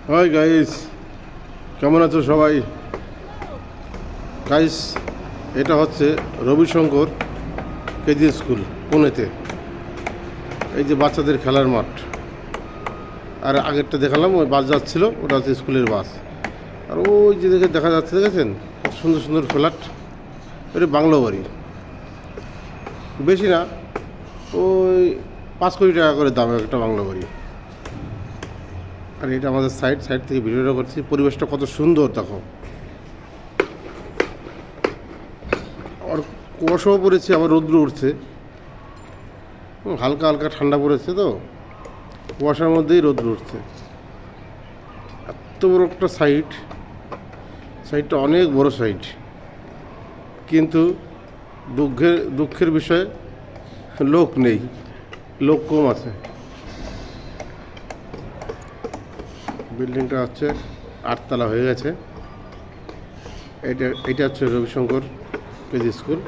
Hi guys, কেমন আছো সবাই? গাইস, এটা হচ্ছে রবিশঙ্কর কেজি স্কুল পুনেতে। এই যে বাচ্চাদের খেলার মাঠ। আর আগেরটা দেখালাম, ওই বাস যাচ্ছিল, ওটা হচ্ছে স্কুলের বাস। আর ওই যে দেখা যাচ্ছে, দেখেছেন কত সুন্দর সুন্দর ফ্ল্যাট। এটা বাংলো বাড়ি, বেশি না, ওই 5 কোটি টাকা করে দাম একটা বাংলো বাড়ি। আর এটা আমাদের সাইড থেকে ভিডিওটা করছি। পরিবেশটা কত সুন্দর দেখো। আর কুয়াশাও পড়েছে, আবার রৌদ্র উঠছে, হালকা হালকা ঠান্ডা পড়েছে, তো কুয়াশার মধ্যেই রৌদ্র উঠছে। এত বড় একটা সাইডটা অনেক বড় সাইড, কিন্তু দুঃখের বিষয় লোক নেই, লোক কম আছে। বিল্ডিংটা হচ্ছে 8 তলা হয়ে গেছে। এটা হচ্ছে রবিশঙ্কর কেজি স্কুল।